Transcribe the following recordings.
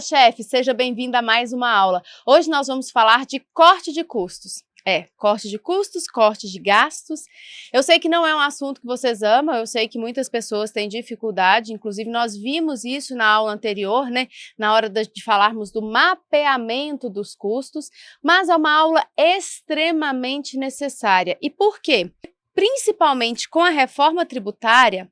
chefe, seja bem-vinda a mais uma aula. Hoje nós vamos falar de corte de custos. Corte de custos, corte de gastos. Eu sei que não é um assunto que vocês amam, eu sei que muitas pessoas têm dificuldade, inclusive nós vimos isso na aula anterior, né? Na hora de falarmos do mapeamento dos custos, mas é uma aula extremamente necessária. E por quê? Principalmente com a reforma tributária,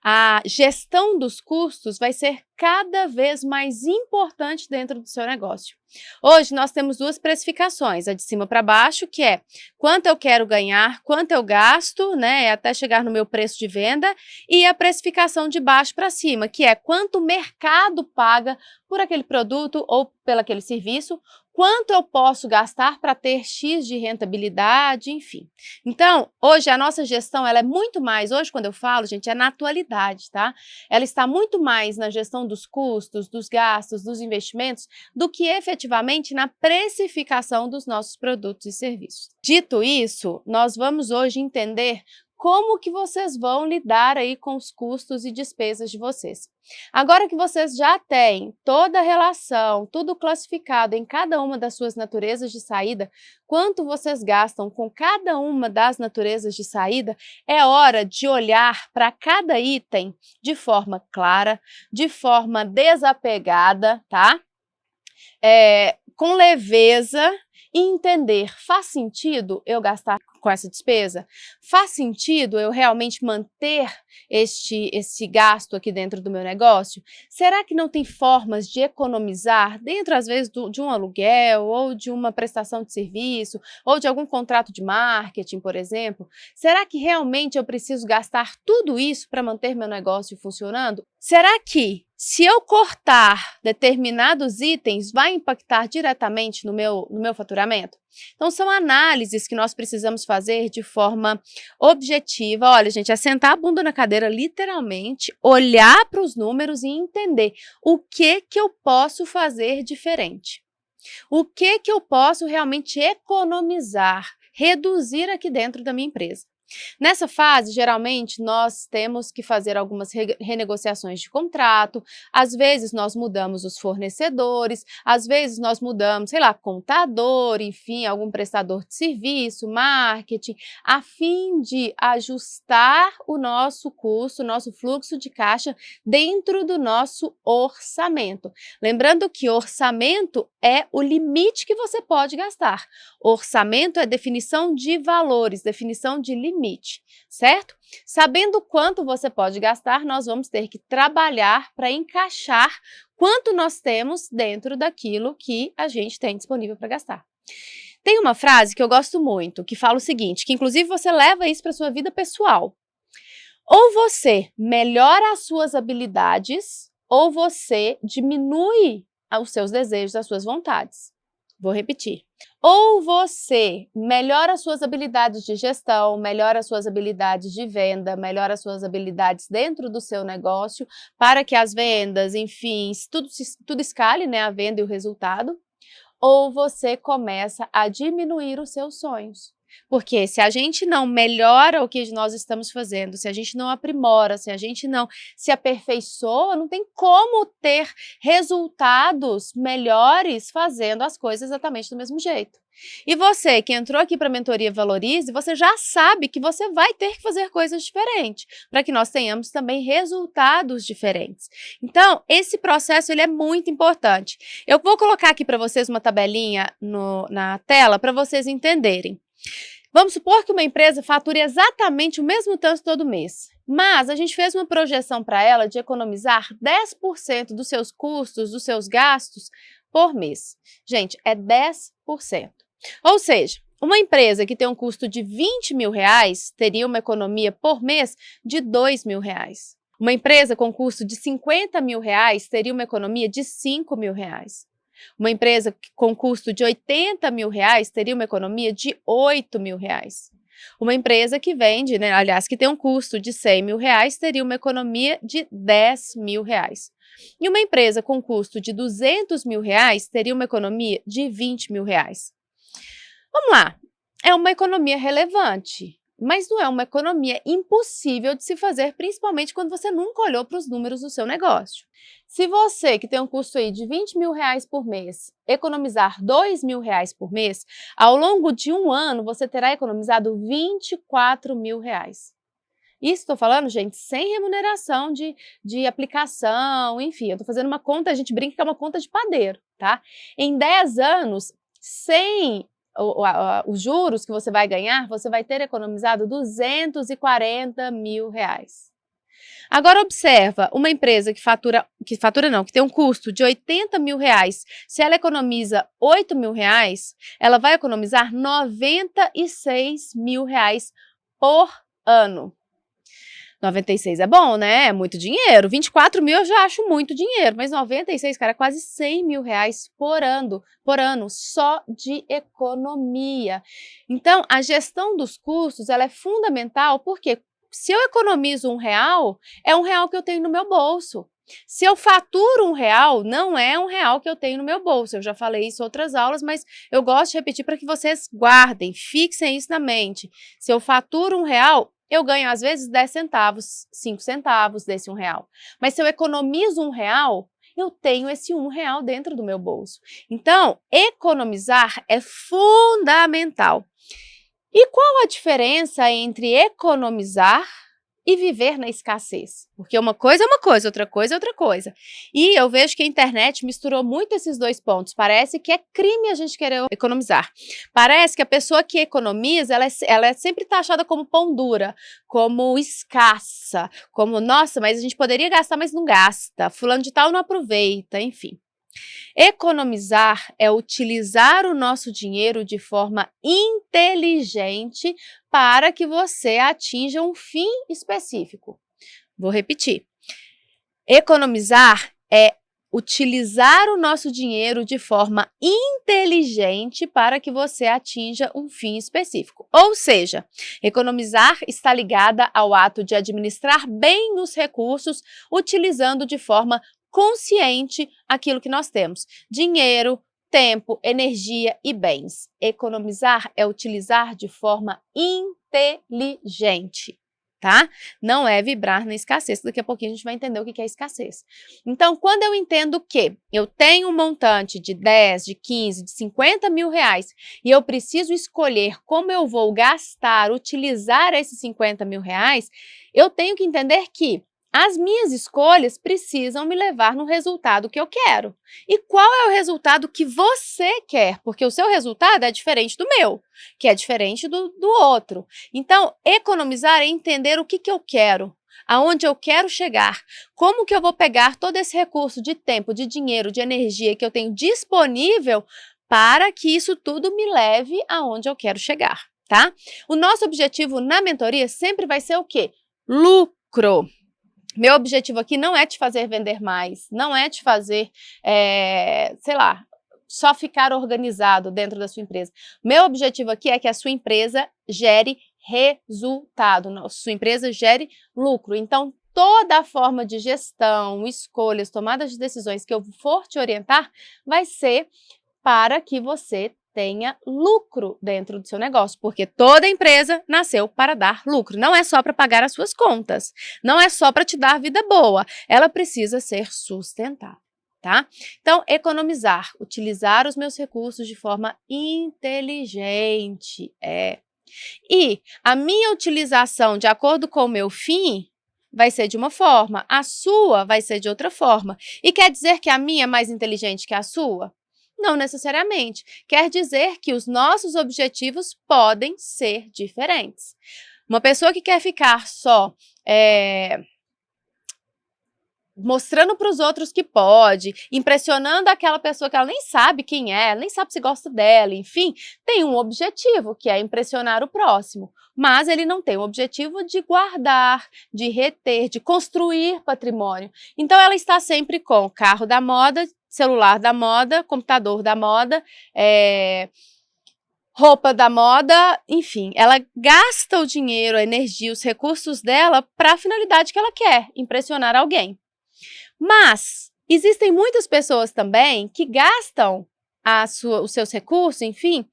a gestão dos custos vai ser cada vez mais importante dentro do seu negócio. Hoje nós temos duas precificações, a de cima para baixo, que é quanto eu quero ganhar, quanto eu gasto, né, até chegar no meu preço de venda, e a precificação de baixo para cima, que é quanto o mercado paga por aquele produto ou pelo aquele serviço, quanto eu posso gastar para ter X de rentabilidade, enfim. Então, hoje a nossa gestão, ela é muito mais, hoje quando eu falo, gente, é na atualidade, tá? Ela está muito mais na gestão dos custos, dos gastos, dos investimentos, do que efetivamente na precificação dos nossos produtos e serviços. Dito isso, nós vamos hoje entender como que vocês vão lidar aí com os custos e despesas de vocês. Agora que vocês já têm toda a relação, tudo classificado em cada uma das suas naturezas de saída, quanto vocês gastam com cada uma das naturezas de saída, é hora de olhar para cada item de forma clara, de forma desapegada, tá? Com leveza e entender, faz sentido eu gastar com essa despesa? Faz sentido eu realmente manter esse gasto aqui dentro do meu negócio? Será que não tem formas de economizar dentro, às vezes, de um aluguel ou de uma prestação de serviço ou de algum contrato de marketing, por exemplo? Será que realmente eu preciso gastar tudo isso para manter meu negócio funcionando? Será que se eu cortar determinados itens, vai impactar diretamente no meu faturamento? Então, são análises que nós precisamos fazer de forma objetiva. Olha, gente, é sentar a bunda na cadeira, literalmente, olhar para os números e entender o que eu posso fazer diferente. O que eu posso realmente economizar, reduzir aqui dentro da minha empresa. Nessa fase, geralmente, nós temos que fazer algumas renegociações de contrato, às vezes nós mudamos os fornecedores, às vezes nós mudamos, sei lá, contador, enfim, algum prestador de serviço, marketing, a fim de ajustar o nosso custo, o nosso fluxo de caixa dentro do nosso orçamento. Lembrando que orçamento é o limite que você pode gastar. Orçamento é definição de valores, definição de limite, certo? Sabendo quanto você pode gastar, nós vamos ter que trabalhar para encaixar quanto nós temos dentro daquilo que a gente tem disponível para gastar. Tem uma frase que eu gosto muito, que fala o seguinte, que inclusive você leva isso para a sua vida pessoal. Ou você melhora as suas habilidades, ou você diminui os seus desejos, as suas vontades. Vou repetir. Ou você melhora as suas habilidades de gestão, melhora as suas habilidades de venda, melhora as suas habilidades dentro do seu negócio, para que as vendas, enfim, tudo escale, né, a venda e o resultado. Ou você começa a diminuir os seus sonhos. Porque se a gente não melhora o que nós estamos fazendo, se a gente não aprimora, se a gente não se aperfeiçoa, não tem como ter resultados melhores fazendo as coisas exatamente do mesmo jeito. E você que entrou aqui para a Mentoria Valorize, você já sabe que você vai ter que fazer coisas diferentes, para que nós tenhamos também resultados diferentes. Então, esse processo ele é muito importante. Eu vou colocar aqui para vocês uma tabelinha na tela para vocês entenderem. Vamos supor que uma empresa fature exatamente o mesmo tanto todo mês, mas a gente fez uma projeção para ela de economizar 10% dos seus custos, dos seus gastos por mês. Gente, é 10%. Ou seja, uma empresa que tem um custo de R$20.000 teria uma economia por mês de R$2.000. Uma empresa com custo de R$50.000 teria uma economia de R$5.000. Uma empresa com custo de R$80.000 teria uma economia de R$8.000. Uma empresa que vende, né, aliás, que tem um custo de R$100.000 teria uma economia de R$10.000. E uma empresa com custo de R$200.000 teria uma economia de R$20.000. Vamos lá, é uma economia relevante. mas não é uma economia impossível de se fazer, principalmente quando você nunca olhou para os números do seu negócio. Se você, que tem um custo aí de R$ 20.000 por mês, economizar R$ 2.000 por mês, ao longo de um ano você terá economizado R$ 24.000. Isso estou falando, gente, sem remuneração de aplicação, enfim, eu estou fazendo uma conta, a gente brinca que é uma conta de padeiro, tá? Em 10 anos, sem os juros que você vai ganhar, você vai ter economizado R$ 240.000. Agora observa, uma empresa que que tem um custo de R$ 80.000, se ela economiza R$ 8.000, ela vai economizar R$ 96.000 por ano. 96 é bom, né? É muito dinheiro. 24.000 eu já acho muito dinheiro, mas 96, cara, é quase R$ 100.000 por ano só de economia. Então, a gestão dos custos, ela é fundamental, porque se eu economizo R$ 1, é R$ 1 que eu tenho no meu bolso. Se eu faturo R$ 1, não é R$ 1 que eu tenho no meu bolso. Eu já falei isso em outras aulas, mas eu gosto de repetir para que vocês guardem, fixem isso na mente. Se eu faturo R$ 1, eu ganho às vezes 10 centavos, 5 centavos desse R$ 1. Mas se eu economizo R$ 1, eu tenho esse R$ 1 dentro do meu bolso. Então, economizar é fundamental. E qual a diferença entre economizar e viver na escassez? Porque uma coisa é uma coisa, outra coisa é outra coisa. E eu vejo que a internet misturou muito esses dois pontos. Parece que é crime a gente querer economizar. Parece que a pessoa que economiza, ela é sempre taxada como pão dura, como escassa, como, nossa, mas a gente poderia gastar, mas não gasta. Fulano de tal não aproveita, enfim. Economizar é utilizar o nosso dinheiro de forma inteligente para que você atinja um fim específico. Vou repetir. Economizar é utilizar o nosso dinheiro de forma inteligente para que você atinja um fim específico. Ou seja, economizar está ligada ao ato de administrar bem os recursos, utilizando de forma consciente aquilo que nós temos: dinheiro, tempo, energia e bens. Economizar é utilizar de forma inteligente, tá? Não é vibrar na escassez. Daqui a pouquinho a gente vai entender o que é escassez. Então, quando eu entendo que eu tenho um montante de 10, de 15, de 50 mil reais e eu preciso escolher como eu vou gastar, utilizar esses 50 mil reais, eu tenho que entender que as minhas escolhas precisam me levar no resultado que eu quero. E qual é o resultado que você quer? Porque o seu resultado é diferente do meu, que é diferente do outro. Então, economizar é entender o que eu quero, aonde eu quero chegar, como que eu vou pegar todo esse recurso de tempo, de dinheiro, de energia que eu tenho disponível para que isso tudo me leve aonde eu quero chegar, tá? O nosso objetivo na mentoria sempre vai ser o quê? Lucro. Meu objetivo aqui não é te fazer vender mais, não é te fazer, sei lá, só ficar organizado dentro da sua empresa. Meu objetivo aqui é que a sua empresa gere resultado, sua empresa gere lucro. Então, toda a forma de gestão, escolhas, tomadas de decisões que eu for te orientar vai ser para que você tenha lucro dentro do seu negócio, porque toda empresa nasceu para dar lucro, não é só para pagar as suas contas, não é só para te dar vida boa, ela precisa ser sustentável, tá? Então, economizar, utilizar os meus recursos de forma inteligente, E a minha utilização de acordo com o meu fim vai ser de uma forma, a sua vai ser de outra forma. E quer dizer que a minha é mais inteligente que a sua? Não necessariamente. Quer dizer que os nossos objetivos podem ser diferentes. Uma pessoa que quer ficar só mostrando para os outros que pode, impressionando aquela pessoa que ela nem sabe quem é, nem sabe se gosta dela, enfim, tem um objetivo, que é impressionar o próximo. Mas ele não tem o objetivo de guardar, de reter, de construir patrimônio. Então ela está sempre com carro da moda, celular da moda, computador da moda, roupa da moda, enfim, ela gasta o dinheiro, a energia, os recursos dela para a finalidade que ela quer, impressionar alguém. Mas existem muitas pessoas também que gastam os seus recursos, enfim,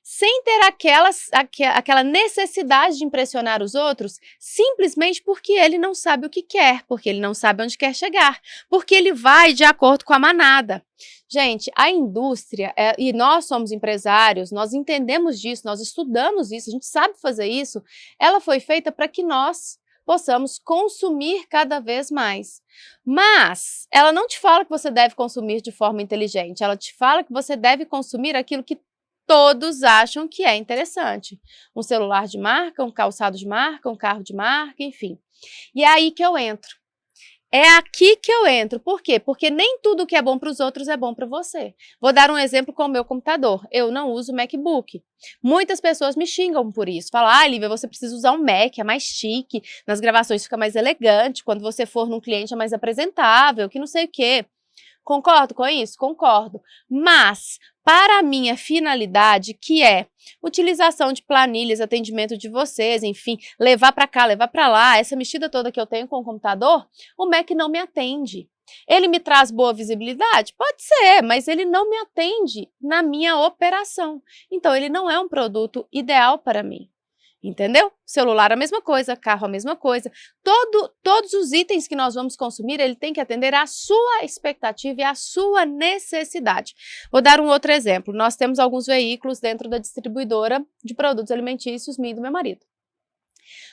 sem ter aquela necessidade de impressionar os outros, simplesmente porque ele não sabe o que quer, porque ele não sabe onde quer chegar, porque ele vai de acordo com a manada. Gente, a indústria, e nós somos empresários, nós entendemos disso, nós estudamos isso, a gente sabe fazer isso, ela foi feita para que nós possamos consumir cada vez mais. Mas ela não te fala que você deve consumir de forma inteligente, ela te fala que você deve consumir aquilo que todos acham que é interessante. Um celular de marca, um calçado de marca, um carro de marca, enfim. E é aí que eu entro. É aqui que eu entro. Por quê? Porque nem tudo que é bom para os outros é bom para você. Vou dar um exemplo com o meu computador. Eu não uso MacBook. Muitas pessoas me xingam por isso. Falam, Lívia, você precisa usar um Mac, é mais chique, nas gravações fica mais elegante, quando você for num cliente é mais apresentável, que não sei o quê. Concordo com isso? Concordo. Mas, para a minha finalidade, que é utilização de planilhas, atendimento de vocês, enfim, levar para cá, levar para lá, essa mexida toda que eu tenho com o computador, o Mac não me atende. Ele me traz boa visibilidade? Pode ser, mas ele não me atende na minha operação. Então, ele não é um produto ideal para mim. Entendeu? Celular a mesma coisa, carro a mesma coisa. Todos os itens que nós vamos consumir, ele tem que atender à sua expectativa e à sua necessidade. Vou dar um outro exemplo. Nós temos alguns veículos dentro da distribuidora de produtos alimentícios, minha e do meu marido.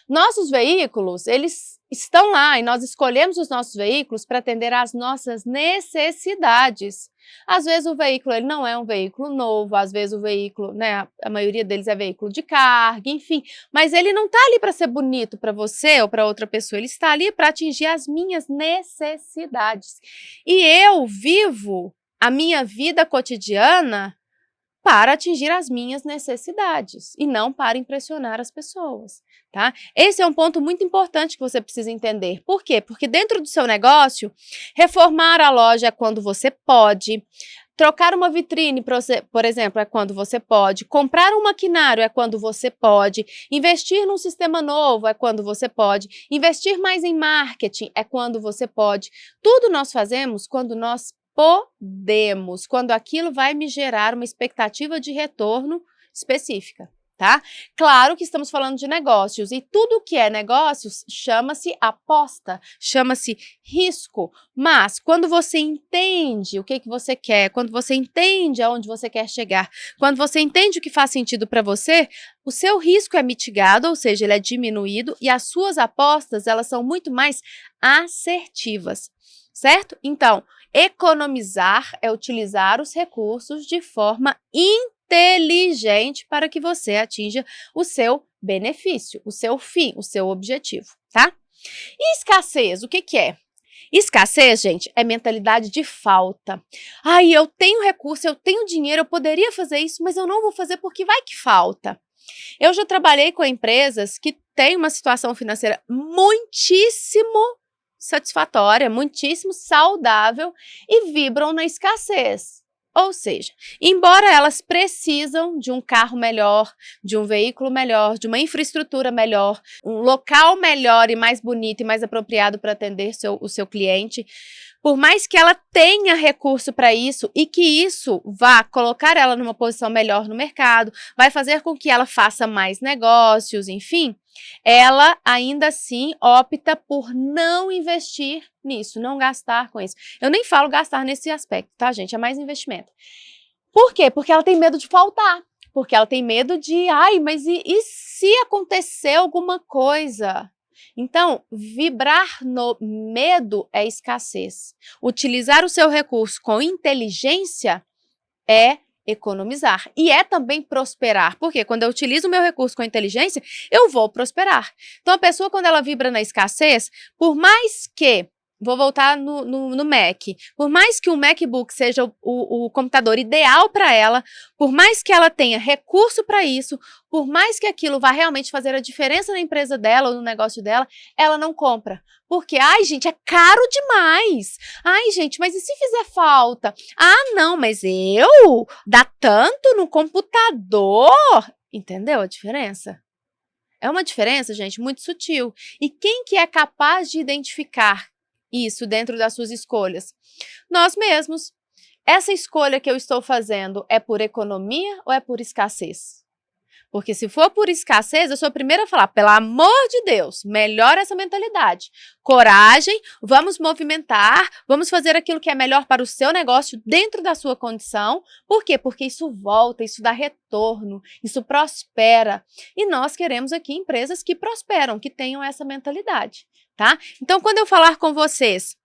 Nossos veículos, eles estão lá e nós escolhemos os nossos veículos para atender às nossas necessidades. Às vezes o veículo ele não é um veículo novo, às vezes o veículo, né, a maioria deles é veículo de carga, enfim, mas ele não está ali para ser bonito para você ou para outra pessoa, ele está ali para atingir as minhas necessidades. E eu vivo a minha vida cotidiana para atingir as minhas necessidades e não para impressionar as pessoas, tá? Esse é um ponto muito importante que você precisa entender. Por quê? Porque dentro do seu negócio, reformar a loja é quando você pode, trocar uma vitrine, por exemplo, é quando você pode, comprar um maquinário é quando você pode, investir num sistema novo é quando você pode, investir mais em marketing é quando você pode. Tudo nós fazemos quando nós podemos, quando aquilo vai me gerar uma expectativa de retorno específica, tá? Claro que estamos falando de negócios e tudo que é negócios chama-se aposta, chama-se risco, mas quando você entende o que você quer, quando você entende aonde você quer chegar, quando você entende o que faz sentido para você, o seu risco é mitigado, ou seja, ele é diminuído e as suas apostas, elas são muito mais assertivas, certo? Então, economizar é utilizar os recursos de forma inteligente para que você atinja o seu benefício, o seu fim, o seu objetivo, tá? E escassez, o que que é? Escassez, gente, é mentalidade de falta. Ai, eu tenho recurso, eu tenho dinheiro, eu poderia fazer isso, mas eu não vou fazer porque vai que falta. Eu já trabalhei com empresas que têm uma situação financeira muitíssimo satisfatória, muitíssimo saudável e vibram na escassez. Ou seja, embora elas precisam de um carro melhor, de um veículo melhor, de uma infraestrutura melhor, um local melhor e mais bonito e mais apropriado para atender o seu cliente, por mais que ela tenha recurso para isso e que isso vá colocar ela numa posição melhor no mercado, vai fazer com que ela faça mais negócios, enfim, ela ainda assim opta por não investir nisso, não gastar com isso. Eu nem falo gastar nesse aspecto, tá, gente? É mais investimento. Por quê? Porque ela tem medo de faltar. Porque ela tem medo de, ai, mas e se acontecer alguma coisa? Então, vibrar no medo é escassez. Utilizar o seu recurso com inteligência é economizar. E é também prosperar. Porque quando eu utilizo o meu recurso com inteligência, eu vou prosperar. Então, a pessoa, quando ela vibra na escassez, por mais que vou voltar no Mac. Por mais que o MacBook seja o computador ideal para ela, por mais que ela tenha recurso para isso, por mais que aquilo vá realmente fazer a diferença na empresa dela ou no negócio dela, ela não compra. Porque, ai, gente, é caro demais. Ai, gente, mas e se fizer falta? Ah, não, mas dá tanto no computador. Entendeu a diferença? É uma diferença, gente, muito sutil. E quem que é capaz de identificar isso dentro das suas escolhas? Nós mesmos. Essa escolha que eu estou fazendo é por economia ou é por escassez? Porque se for por escassez, eu sou a primeira a falar, pelo amor de Deus, melhora essa mentalidade. Coragem, vamos movimentar, vamos fazer aquilo que é melhor para o seu negócio dentro da sua condição. Por quê? Porque isso volta, isso dá retorno, isso prospera. E nós queremos aqui empresas que prosperam, que tenham essa mentalidade, tá? Então, quando eu falar com vocês,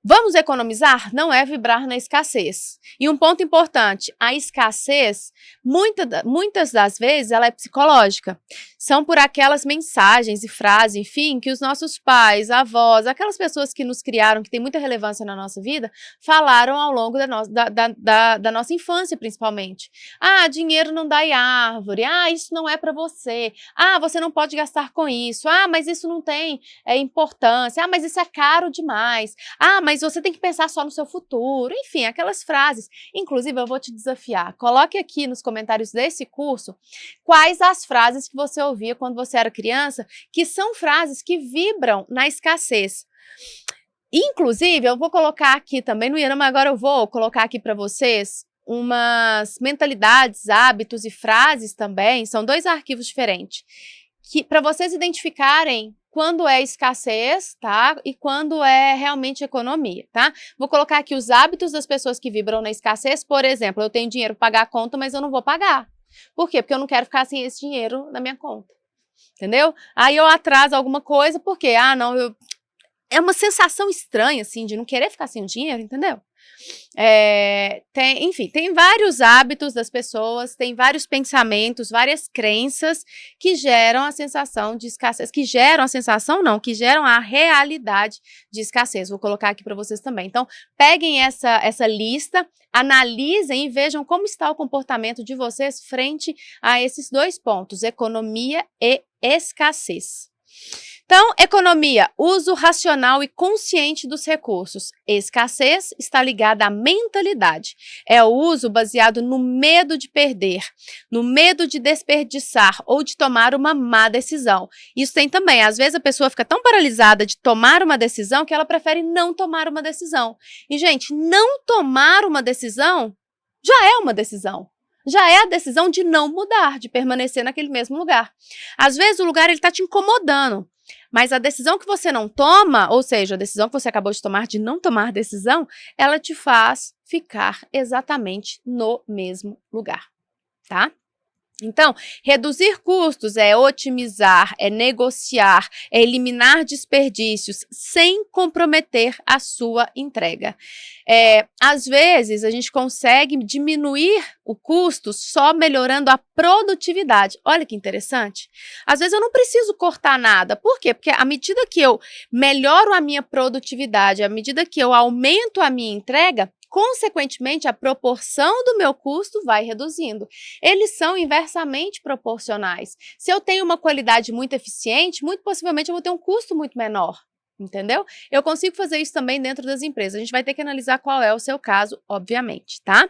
vamos economizar? Não é vibrar na escassez. E um ponto importante, a escassez, muitas das vezes, ela é psicológica. São por aquelas mensagens e frases, enfim, que os nossos pais, avós, aquelas pessoas que nos criaram, que têm muita relevância na nossa vida, falaram ao longo da nossa infância, principalmente. Ah, dinheiro não dá em árvore. Ah, isso não é para você. Ah, você não pode gastar com isso. Ah, mas isso não tem importância. Ah, mas isso é caro demais. Ah, mas você tem que pensar só no seu futuro. Enfim, aquelas frases. Inclusive, eu vou te desafiar. Coloque aqui nos comentários desse curso quais as frases que você ouvia quando você era criança, que são frases que vibram na escassez. Inclusive, eu vou colocar aqui também no Iana, mas agora eu vou colocar aqui para vocês umas mentalidades, hábitos e frases também. São 2 arquivos diferentes. Para vocês identificarem quando é escassez, tá? E quando é realmente economia, tá? Vou colocar aqui os hábitos das pessoas que vibram na escassez. Por exemplo, eu tenho dinheiro para pagar a conta, mas eu não vou pagar. Por quê? Porque eu não quero ficar sem esse dinheiro na minha conta. Entendeu? Aí eu atraso alguma coisa, porque, é uma sensação estranha, assim, de não querer ficar sem o dinheiro, entendeu? Enfim, tem vários hábitos das pessoas, tem vários pensamentos, várias crenças que geram a sensação de escassez, que geram a realidade de escassez. Vou colocar aqui para vocês também. Então, peguem essa lista, analisem e vejam como está o comportamento de vocês frente a esses 2 pontos, economia e escassez. Então, economia, uso racional e consciente dos recursos. Escassez está ligada à mentalidade. É o uso baseado no medo de perder, no medo de desperdiçar ou de tomar uma má decisão. Isso tem também, às vezes a pessoa fica tão paralisada de tomar uma decisão que ela prefere não tomar uma decisão. E, gente, não tomar uma decisão já é uma decisão. Já é a decisão de não mudar, de permanecer naquele mesmo lugar. Às vezes o lugar está te incomodando. Mas a decisão que você não toma, ou seja, a decisão que você acabou de tomar de não tomar decisão, ela te faz ficar exatamente no mesmo lugar, tá? Então, reduzir custos é otimizar, é negociar, é eliminar desperdícios sem comprometer a sua entrega. Às vezes, a gente consegue diminuir o custo só melhorando a produtividade. Olha que interessante. Às vezes, eu não preciso cortar nada. Por quê? Porque à medida que eu melhoro a minha produtividade, à medida que eu aumento a minha entrega, consequentemente, a proporção do meu custo vai reduzindo. Eles são inversamente proporcionais. Se eu tenho uma qualidade muito eficiente, muito possivelmente eu vou ter um custo muito menor. Entendeu? Eu consigo fazer isso também dentro das empresas. A gente vai ter que analisar qual é o seu caso, obviamente, tá?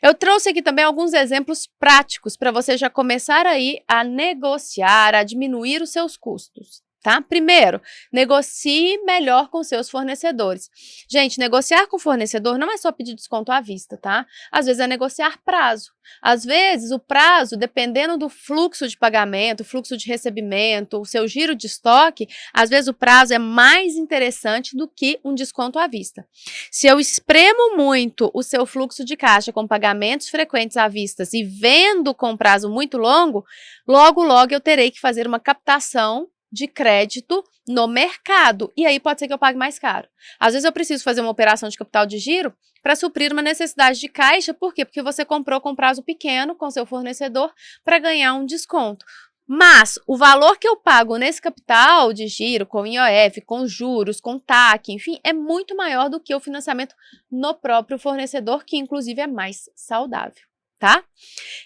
Eu trouxe aqui também alguns exemplos práticos para você já começar aí a negociar, a diminuir os seus custos. Tá? Primeiro, negocie melhor com seus fornecedores. Gente, negociar com o fornecedor não é só pedir desconto à vista, tá? Às vezes é negociar prazo. Às vezes o prazo, dependendo do fluxo de pagamento, fluxo de recebimento, o seu giro de estoque, às vezes o prazo é mais interessante do que um desconto à vista. Se eu espremo muito o seu fluxo de caixa com pagamentos frequentes à vista e vendo com prazo muito longo, logo eu terei que fazer uma captação de crédito no mercado, e aí pode ser que eu pague mais caro. Às vezes eu preciso fazer uma operação de capital de giro para suprir uma necessidade de caixa, por quê? Porque você comprou com prazo pequeno com seu fornecedor para ganhar um desconto. Mas o valor que eu pago nesse capital de giro, com IOF, com juros, com TAC, enfim, é muito maior do que o financiamento no próprio fornecedor, que inclusive é mais saudável. Tá?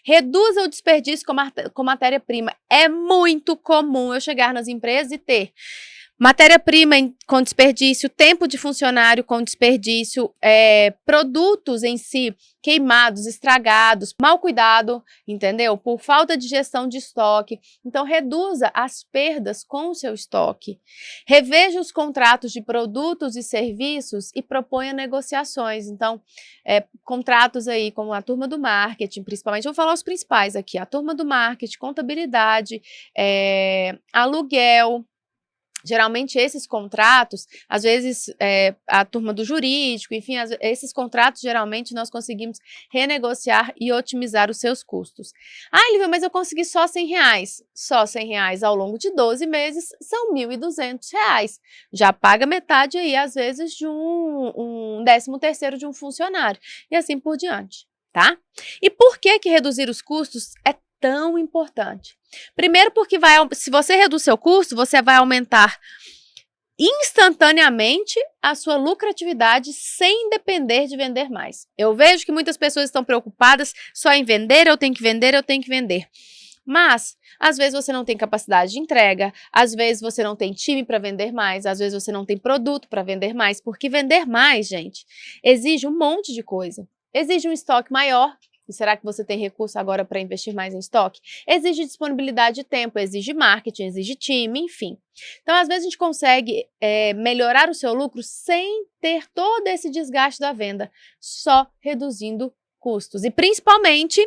Reduza o desperdício com matéria-prima. É muito comum eu chegar nas empresas e ter Matéria-prima com desperdício, tempo de funcionário com desperdício, produtos em si queimados, estragados, mal cuidado, entendeu? Por falta de gestão de estoque. Então, reduza as perdas com o seu estoque. Reveja os contratos de produtos e serviços e proponha negociações. Então, contratos aí com a turma do marketing, principalmente, eu vou falar os principais aqui, a turma do marketing, contabilidade, aluguel. Geralmente esses contratos, às vezes a turma do jurídico, enfim, esses contratos geralmente nós conseguimos renegociar e otimizar os seus custos. Ah, Lívia, mas eu consegui só R$100. Só R$100 ao longo de 12 meses são R$1.200. Já paga metade aí, às vezes, de um 13º de um funcionário. E assim por diante, tá? E por que reduzir os custos é tão importante? Primeiro porque se você reduz seu custo, você vai aumentar instantaneamente a sua lucratividade sem depender de vender mais. Eu vejo que muitas pessoas estão preocupadas só em vender, eu tenho que vender, eu tenho que vender. Mas, às vezes você não tem capacidade de entrega, às vezes você não tem time para vender mais, às vezes você não tem produto para vender mais, porque vender mais, gente, exige um monte de coisa. Exige um estoque maior. E será que você tem recurso agora para investir mais em estoque? Exige disponibilidade de tempo, exige marketing, exige time, enfim. Então, às vezes a gente consegue melhorar o seu lucro sem ter todo esse desgaste da venda, só reduzindo custos. E principalmente,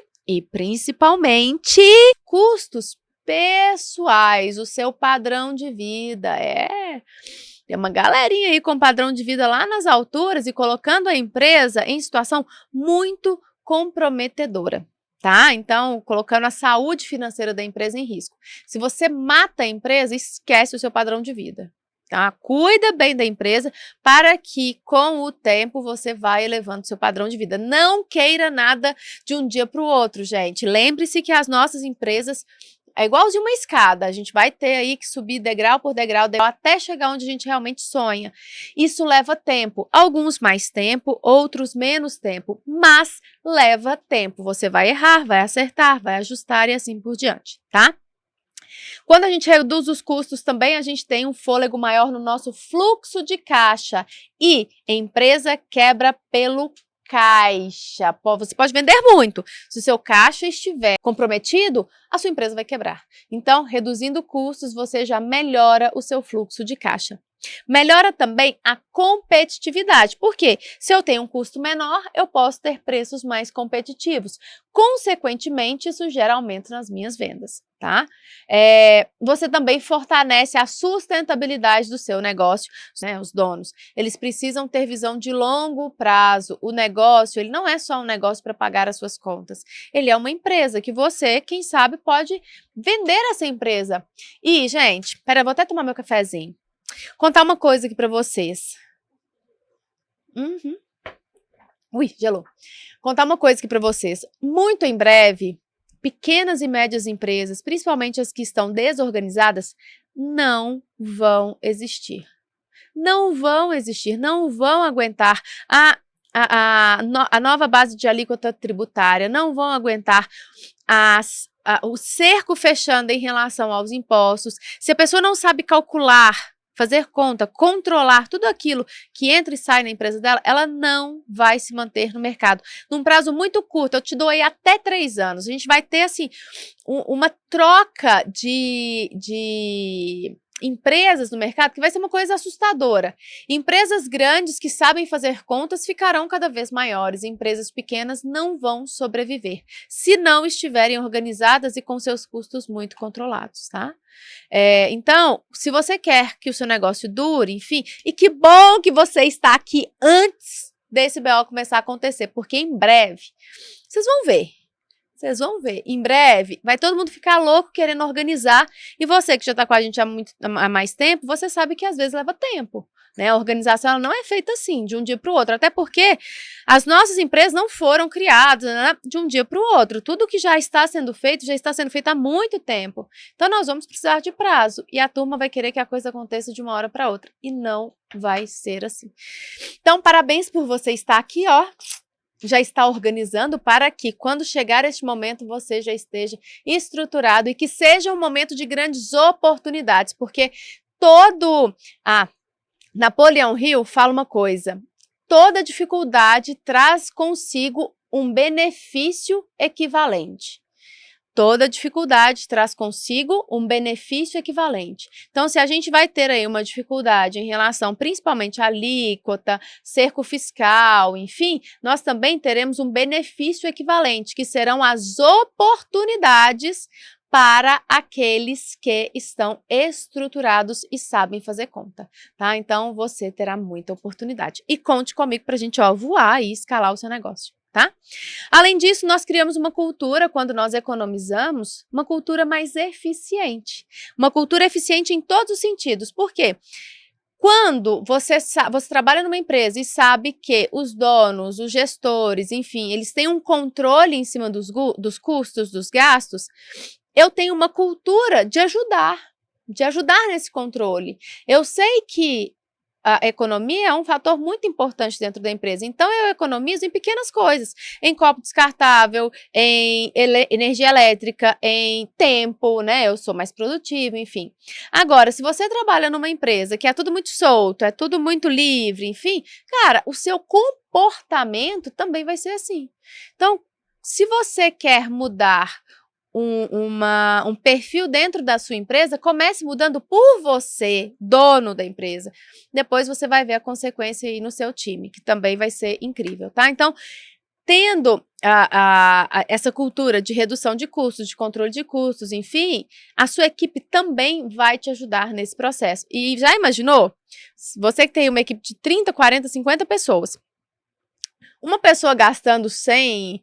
custos pessoais, o seu padrão de vida. Tem uma galerinha aí com padrão de vida lá nas alturas e colocando a empresa em situação muito comprometedora, tá? Então, colocando a saúde financeira da empresa em risco. Se você mata a empresa, esquece o seu padrão de vida, tá? Cuida bem da empresa para que, com o tempo, você vá elevando seu padrão de vida. Não queira nada de um dia para o outro, gente. Lembre-se que as nossas empresas é igualzinho uma escada, a gente vai ter aí que subir degrau por degrau, até chegar onde a gente realmente sonha. Isso leva tempo, alguns mais tempo, outros menos tempo, mas leva tempo. Você vai errar, vai acertar, vai ajustar e assim por diante, tá? Quando a gente reduz os custos também, a gente tem um fôlego maior no nosso fluxo de caixa e empresa quebra pelo caixa. Você pode vender muito. Se o seu caixa estiver comprometido, a sua empresa vai quebrar. Então, reduzindo custos, você já melhora o seu fluxo de caixa. Melhora também a competitividade, porque se eu tenho um custo menor, eu posso ter preços mais competitivos. Consequentemente, isso gera aumento nas minhas vendas, tá? Você também fortalece a sustentabilidade do seu negócio, né? Os donos, eles precisam ter visão de longo prazo. O negócio, ele não é só um negócio para pagar as suas contas. Ele é uma empresa que você, quem sabe, pode vender essa empresa. E, gente, vou até tomar meu cafezinho. Contar uma coisa aqui para vocês. Ui, gelou. Contar uma coisa aqui para vocês. Muito em breve, pequenas e médias empresas, principalmente as que estão desorganizadas, não vão existir. Não vão existir, não vão aguentar a nova base de alíquota tributária, não vão aguentar o cerco fechando em relação aos impostos. Se a pessoa não sabe calcular, fazer conta, controlar tudo aquilo que entra e sai na empresa dela, ela não vai se manter no mercado. Num prazo muito curto, eu te dou aí até 3 anos. A gente vai ter, assim, uma troca de empresas no mercado que vai ser uma coisa assustadora. Empresas grandes que sabem fazer contas ficarão cada vez maiores. Empresas pequenas não vão sobreviver se não estiverem organizadas e com seus custos muito controlados, tá? Então, se você quer que o seu negócio dure, enfim, e que bom que você está aqui antes desse BO começar a acontecer, porque em breve, vocês vão ver, em breve vai todo mundo ficar louco querendo organizar, e você que já está com a gente há mais tempo, você sabe que às vezes leva tempo, né? A organização ela não é feita assim, de um dia para o outro, até porque as nossas empresas não foram criadas, né, de um dia para o outro. Tudo que já está sendo feito há muito tempo. Então, nós vamos precisar de prazo e a turma vai querer que a coisa aconteça de uma hora para outra e não vai ser assim. Então, parabéns por você estar aqui, ó. Já está organizando para que, quando chegar este momento, você já esteja estruturado e que seja um momento de grandes oportunidades, porque Napoleão Hill fala uma coisa: toda dificuldade traz consigo um benefício equivalente. Toda dificuldade traz consigo um benefício equivalente. Então, se a gente vai ter aí uma dificuldade em relação principalmente à alíquota, cerco fiscal, enfim, nós também teremos um benefício equivalente, que serão as oportunidades para aqueles que estão estruturados e sabem fazer conta, tá? Então, você terá muita oportunidade. E conte comigo para a gente, voar e escalar o seu negócio, tá? Além disso, nós criamos uma cultura, quando nós economizamos, uma cultura mais eficiente. Uma cultura eficiente em todos os sentidos. Por quê? Quando você trabalha numa empresa e sabe que os donos, os gestores, enfim, eles têm um controle em cima dos custos, dos gastos, eu tenho uma cultura de ajudar nesse controle. Eu sei que a economia é um fator muito importante dentro da empresa, então eu economizo em pequenas coisas, em copo descartável, em energia elétrica, em tempo, né? Eu sou mais produtivo, enfim. Agora, se você trabalha numa empresa que é tudo muito solto, é tudo muito livre, enfim, cara, o seu comportamento também vai ser assim. Então, se você quer mudar um perfil dentro da sua empresa, comece mudando por você, dono da empresa. Depois você vai ver a consequência aí no seu time, que também vai ser incrível, tá? Então, tendo essa cultura de redução de custos, de controle de custos, enfim, a sua equipe também vai te ajudar nesse processo. E já imaginou? Você que tem uma equipe de 30, 40, 50 pessoas, uma pessoa gastando 100...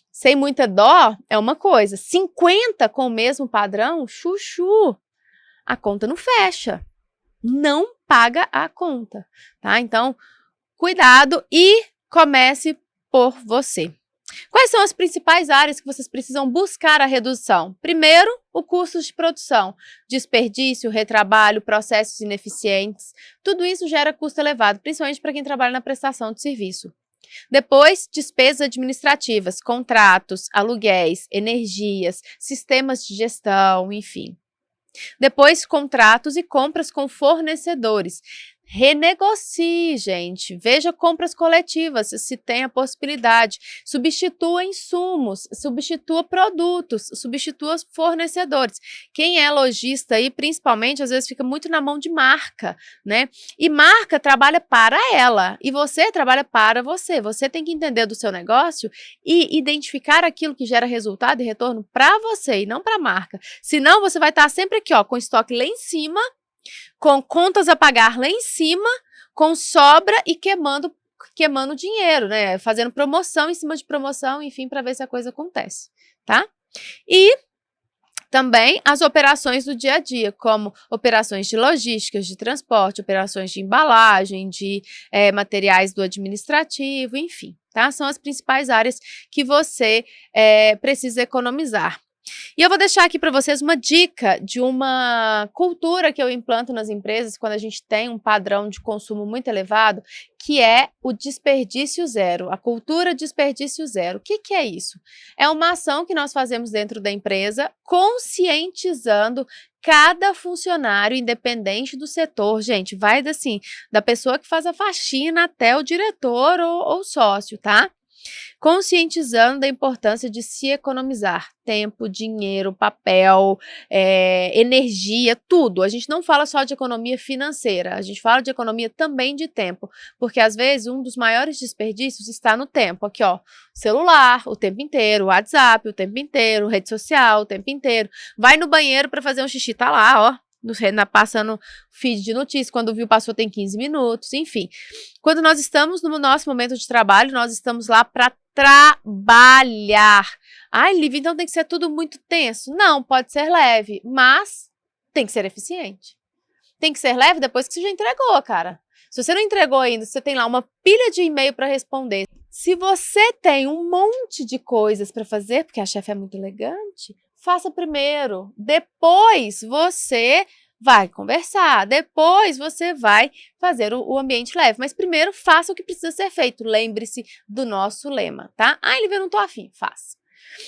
sem muita dó, é uma coisa. 50 com o mesmo padrão, chuchu, a conta não fecha. Não paga a conta, tá? Então, cuidado e comece por você. Quais são as principais áreas que vocês precisam buscar a redução? Primeiro, o custo de produção, desperdício, retrabalho, processos ineficientes. Tudo isso gera custo elevado, principalmente para quem trabalha na prestação de serviço. Depois, despesas administrativas, contratos, aluguéis, energias, sistemas de gestão, enfim. Depois, contratos e compras com fornecedores. Renegocie, gente. Veja compras coletivas, se tem a possibilidade. Substitua insumos, substitua produtos, substitua fornecedores. Quem é lojista aí, principalmente, às vezes fica muito na mão de marca, né? E marca trabalha para ela e você trabalha para você. Você tem que entender do seu negócio e identificar aquilo que gera resultado e retorno para você e não para a marca. Senão, você vai estar sempre aqui, com estoque lá em cima, com contas a pagar lá em cima, com sobra e queimando dinheiro, né? Fazendo promoção em cima de promoção, enfim, para ver se a coisa acontece, tá? E também as operações do dia a dia, como operações de logística, de transporte, operações de embalagem, de materiais do administrativo, enfim, tá? São as principais áreas que você precisa economizar. E eu vou deixar aqui para vocês uma dica de uma cultura que eu implanto nas empresas quando a gente tem um padrão de consumo muito elevado, que é o desperdício zero, a cultura desperdício zero. O que é isso? É uma ação que nós fazemos dentro da empresa, conscientizando cada funcionário, independente do setor. Gente, vai assim, da pessoa que faz a faxina até o diretor ou sócio, tá? Conscientizando da importância de se economizar tempo, dinheiro, papel, energia, tudo. A gente não fala só de economia financeira, a gente fala de economia também de tempo, porque às vezes um dos maiores desperdícios está no tempo. Aqui, ó, celular o tempo inteiro, WhatsApp o tempo inteiro, rede social o tempo inteiro. Vai no banheiro para fazer um xixi, tá lá, ó, passando feed de notícias, quando viu passou tem 15 minutos, enfim. Quando nós estamos no nosso momento de trabalho, nós estamos lá para trabalhar. Ai, Lívia, então tem que ser tudo muito tenso? Não, pode ser leve, mas tem que ser eficiente. Tem que ser leve depois que você já entregou, cara. Se você não entregou ainda, você tem lá uma pilha de e-mail para responder. Se você tem um monte de coisas para fazer, porque a chefe é muito elegante, faça primeiro, depois você vai conversar, depois você vai fazer o ambiente leve, mas primeiro faça o que precisa ser feito, lembre-se do nosso lema, tá? Ah, Lívia, eu não tô afim, faça.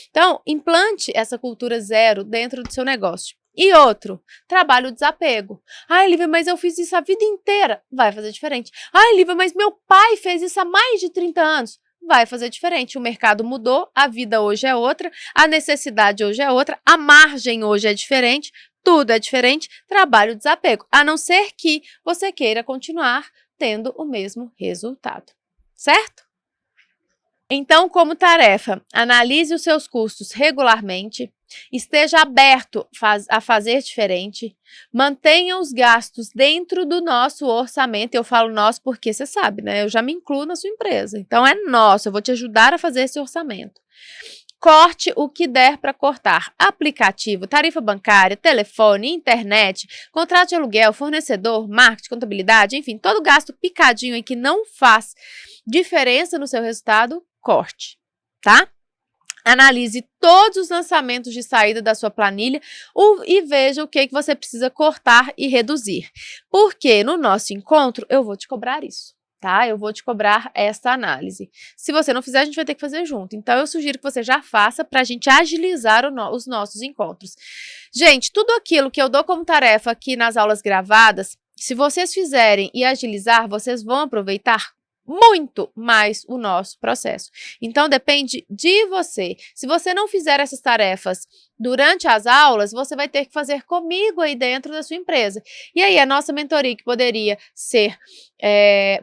Então, implante essa cultura zero dentro do seu negócio. E outro, trabalho o desapego. Ai, Lívia, mas eu fiz isso a vida inteira. Vai fazer diferente. Ai, Lívia, mas meu pai fez isso há mais de 30 anos. Vai fazer diferente. O mercado mudou, a vida hoje é outra, a necessidade hoje é outra, a margem hoje é diferente, tudo é diferente. Trabalho o desapego. A não ser que você queira continuar tendo o mesmo resultado. Certo? Então, como tarefa, analise os seus custos regularmente, esteja aberto a fazer diferente, mantenha os gastos dentro do nosso orçamento. Eu falo nosso porque você sabe, né? Eu já me incluo na sua empresa. Então, é nosso, eu vou te ajudar a fazer esse orçamento. Corte o que der para cortar. Aplicativo, tarifa bancária, telefone, internet, contrato de aluguel, fornecedor, marketing, contabilidade, enfim, todo gasto picadinho aí que não faz diferença no seu resultado, corte, tá? Analise todos os lançamentos de saída da sua planilha e veja o que você precisa cortar e reduzir. Porque no nosso encontro eu vou te cobrar isso. Tá? Eu vou te cobrar essa análise. Se você não fizer, a gente vai ter que fazer junto. Então, eu sugiro que você já faça para a gente agilizar os nossos encontros. Gente, tudo aquilo que eu dou como tarefa aqui nas aulas gravadas, se vocês fizerem e agilizar, vocês vão aproveitar muito mais o nosso processo. Então, depende de você. Se você não fizer essas tarefas durante as aulas, você vai ter que fazer comigo aí dentro da sua empresa. E aí, a nossa mentoria, que poderia ser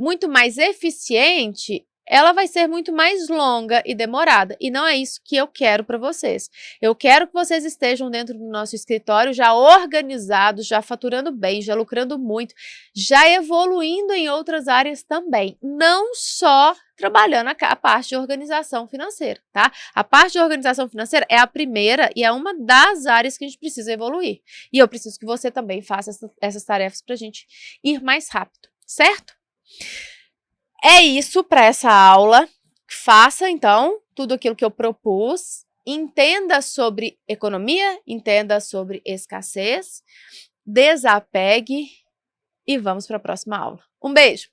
muito mais eficiente, ela vai ser muito mais longa e demorada. E não é isso que eu quero para vocês. Eu quero que vocês estejam dentro do nosso escritório já organizados, já faturando bem, já lucrando muito, já evoluindo em outras áreas também. Não só trabalhando a parte de organização financeira, tá? A parte de organização financeira é a primeira e é uma das áreas que a gente precisa evoluir. E eu preciso que você também faça essas tarefas para a gente ir mais rápido, certo? É isso para essa aula. Faça, então, tudo aquilo que eu propus. Entenda sobre economia, entenda sobre escassez, desapegue e vamos para a próxima aula. Um beijo!